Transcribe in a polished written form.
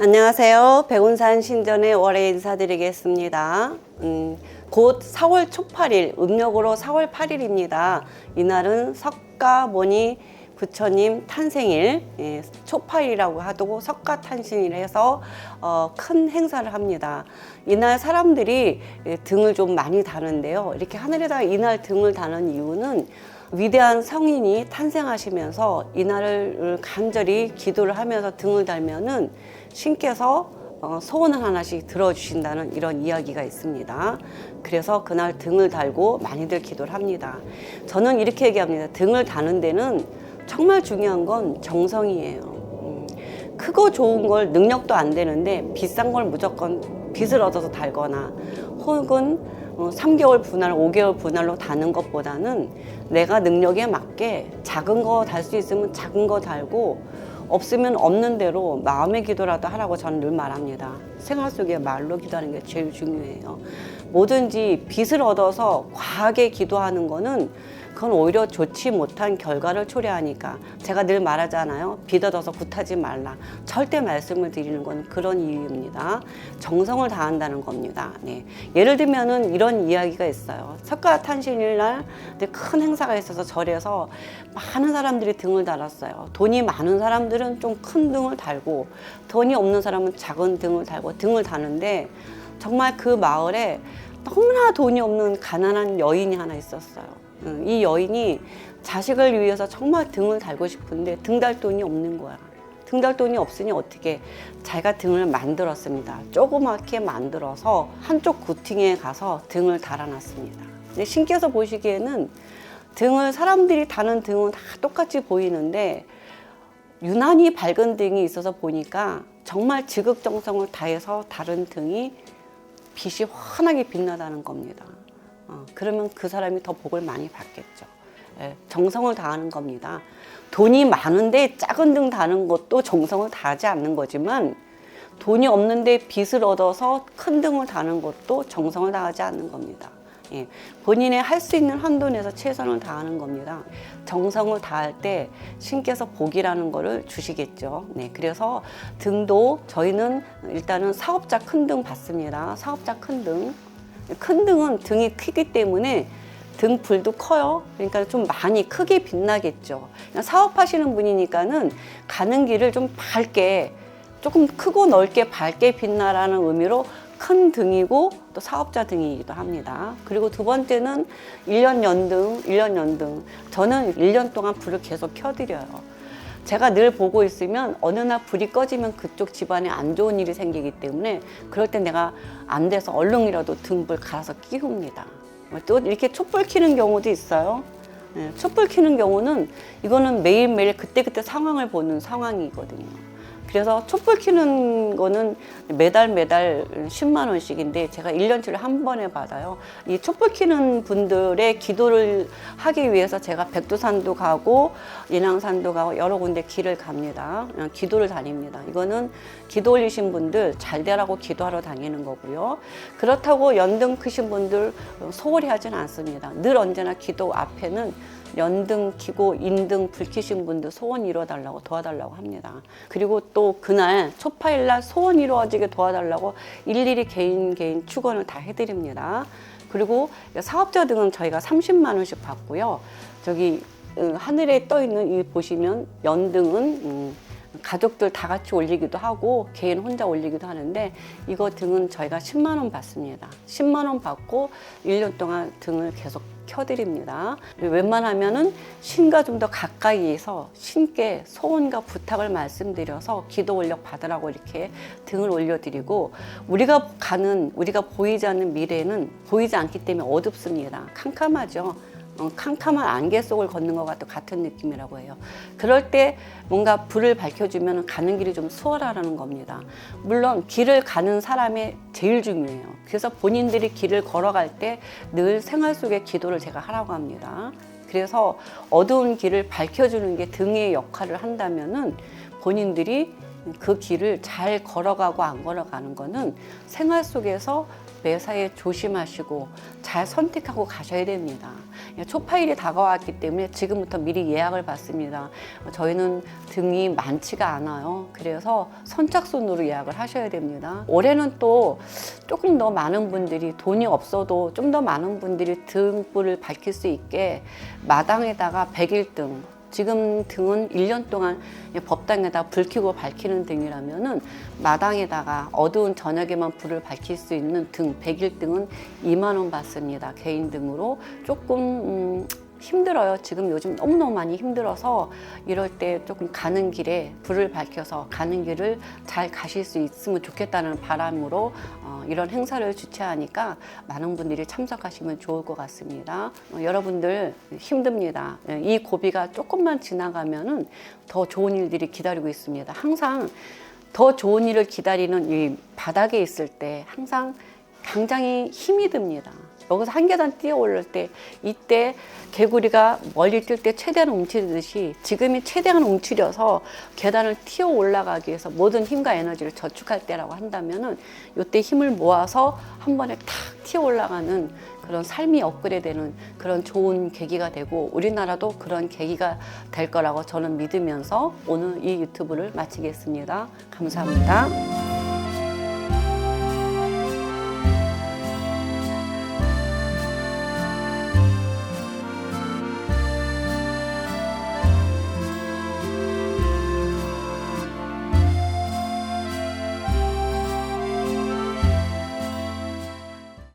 안녕하세요. 백운산 신전의 월에 인사드리겠습니다. 곧 4월 초 8일, 음력으로 4월 8일입니다. 이날은 석가모니 부처님 탄생일, 초8일이라고 하고 석가탄신일 해서 큰 행사를 합니다. 이날 사람들이 등을 좀 많이 다는데요. 이렇게 하늘에다 이날 등을 다는 이유는 위대한 성인이 탄생하시면서 이날을 간절히 기도를 하면서 등을 달면은 신께서 소원을 하나씩 들어주신다는 이런 이야기가 있습니다. 그래서 그날 등을 달고 많이들 기도를 합니다. 저는 이렇게 얘기합니다. 등을 다는 데는 정말 중요한 건 정성이에요. 크고 좋은 걸 능력도 안 되는데 비싼 걸 무조건 빚을 얻어서 달거나 혹은 3개월 분할, 5개월 분할로 다는 것보다는 내가 능력에 맞게 작은 거 달 수 있으면 작은 거 달고 없으면 없는 대로 마음의 기도라도 하라고 저는 늘 말합니다. 생활 속에 말로 기도하는 게 제일 중요해요. 뭐든지 빚을 얻어서 과하게 기도하는 거는 그건 오히려 좋지 못한 결과를 초래하니까 제가 늘 말하잖아요. 빚 얻어서 굿하지 말라. 절대 말씀을 드리는 건 그런 이유입니다. 정성을 다한다는 겁니다. 네. 예를 들면은 이런 이야기가 있어요. 석가탄신일 날 큰 행사가 있어서 절에서 많은 사람들이 등을 달았어요. 돈이 많은 사람들은 좀 큰 등을 달고 돈이 없는 사람은 작은 등을 달고 등을 다는데 정말 그 마을에 너무나 돈이 없는 가난한 여인이 하나 있었어요. 이 여인이 자식을 위해서 정말 등을 달고 싶은데 등 달 돈이 없는 거야. 등 달 돈이 없으니 어떻게 자기가 등을 만들었습니다. 조그맣게 만들어서 한쪽 구팅에 가서 등을 달아놨습니다. 근데 신께서 보시기에는 등을 사람들이 다는 등은 다 똑같이 보이는데 유난히 밝은 등이 있어서 보니까 정말 지극정성을 다해서 다른 등이 빛이 환하게 빛나다는 겁니다. 그러면 그 사람이 더 복을 많이 받겠죠. 정성을 다하는 겁니다. 돈이 많은데 작은 등 다는 것도 정성을 다하지 않는 거지만 돈이 없는데 빚을 얻어서 큰 등을 다는 것도 정성을 다하지 않는 겁니다. 본인의 할 수 있는 한도 내에서 최선을 다하는 겁니다. 정성을 다할 때 신께서 복이라는 거를 주시겠죠. 그래서 등도 저희는 일단은 사업자 큰 등 받습니다. 사업자 큰 등. 큰 등은 등이 크기 때문에 등불도 커요. 그러니까 좀 많이 크게 빛나겠죠. 사업하시는 분이니까는 가는 길을 좀 밝게, 조금 크고 넓게 밝게 빛나라는 의미로 큰 등이고 또 사업자 등이기도 합니다. 그리고 두 번째는 1년 연등. 저는 1년 동안 불을 계속 켜드려요. 제가 늘 보고 있으면 어느 날 불이 꺼지면 그쪽 집안에 안 좋은 일이 생기기 때문에 그럴 때 내가 안 돼서 얼른이라도 등불 갈아서 끼웁니다. 또 이렇게 촛불 켜는 경우도 있어요. 촛불 켜는 경우는 이거는 매일매일 그때그때 상황을 보는 상황이거든요. 그래서 촛불 켜는 거는 매달 10만 원씩인데 제가 1년치를 한 번에 받아요. 이 촛불 켜는 분들의 기도를 하기 위해서 제가 백두산도 가고 인왕산도 가고 여러 군데 길을 갑니다. 기도를 다닙니다. 이거는 기도 올리신 분들 잘 되라고 기도하러 다니는 거고요. 그렇다고 연등 크신 분들 소홀히 하지는 않습니다. 늘 언제나 기도 앞에는 연등 키고 인등 불 켜신 분들 소원 이루어달라고 도와달라고 합니다. 그리고 또 그날 초파일날 소원 이루어지게 도와달라고 일일이 개인 축원을 다 해드립니다. 그리고 사업자 등은 저희가 30만 원씩 받고요. 저기 하늘에 떠 있는 이 보시면 연등은 가족들 다 같이 올리기도 하고 개인 혼자 올리기도 하는데 이거 등은 저희가 10만 원 받습니다. 10만 원 받고 1년 동안 등을 계속 켜드립니다. 웬만하면은 신과 좀 더 가까이에서 신께 소원과 부탁을 말씀드려서 기도 원력 받으라고 이렇게 등을 올려드리고 우리가 보이지 않는 미래는 보이지 않기 때문에 어둡습니다. 캄캄하죠. 캄캄한 안개 속을 걷는 것과 같은 느낌이라고 해요. 그럴 때 뭔가 불을 밝혀주면 가는 길이 좀 수월하라는 겁니다. 물론 길을 가는 사람이 제일 중요해요. 그래서 본인들이 길을 걸어갈 때 늘 생활 속에 기도를 제가 하라고 합니다. 그래서 어두운 길을 밝혀주는 게 등의 역할을 한다면은 본인들이 그 길을 잘 걸어가고 안 걸어가는 거는 생활 속에서 매사에 조심하시고 잘 선택하고 가셔야 됩니다. 초파일이 다가왔기 때문에 지금부터 미리 예약을 받습니다. 저희는 등이 많지가 않아요. 그래서 선착순으로 예약을 하셔야 됩니다. 올해는 또 조금 더 많은 분들이 돈이 없어도 좀 더 많은 분들이 등불을 밝힐 수 있게 마당에다가 100일등, 지금 등은 1년 동안 법당에다 불 켜고 밝히는 등이라면은 마당에다가 어두운 저녁에만 불을 밝힐 수 있는 등 100일등은 2만 원 받습니다. 개인 등으로 조금 힘들어요. 지금 요즘 너무너무 많이 힘들어서 이럴 때 조금 가는 길에 불을 밝혀서 가는 길을 잘 가실 수 있으면 좋겠다는 바람으로 이런 행사를 주최하니까 많은 분들이 참석하시면 좋을 것 같습니다. 여러분들 힘듭니다. 이 고비가 조금만 지나가면은 더 좋은 일들이 기다리고 있습니다. 항상 더 좋은 일을 기다리는 이 바닥에 있을 때 항상 굉장히 힘이 듭니다. 여기서 한 계단 뛰어 올릴 때, 이때 개구리가 멀리 뛸 때 최대한 움츠리듯이 지금이 최대한 움츠려서 계단을 튀어 올라가기 위해서 모든 힘과 에너지를 저축할 때라고 한다면은 이때 힘을 모아서 한 번에 탁 튀어 올라가는 그런 삶이 업그레이드되는 그런 좋은 계기가 되고 우리나라도 그런 계기가 될 거라고 저는 믿으면서 오늘 이 유튜브를 마치겠습니다. 감사합니다.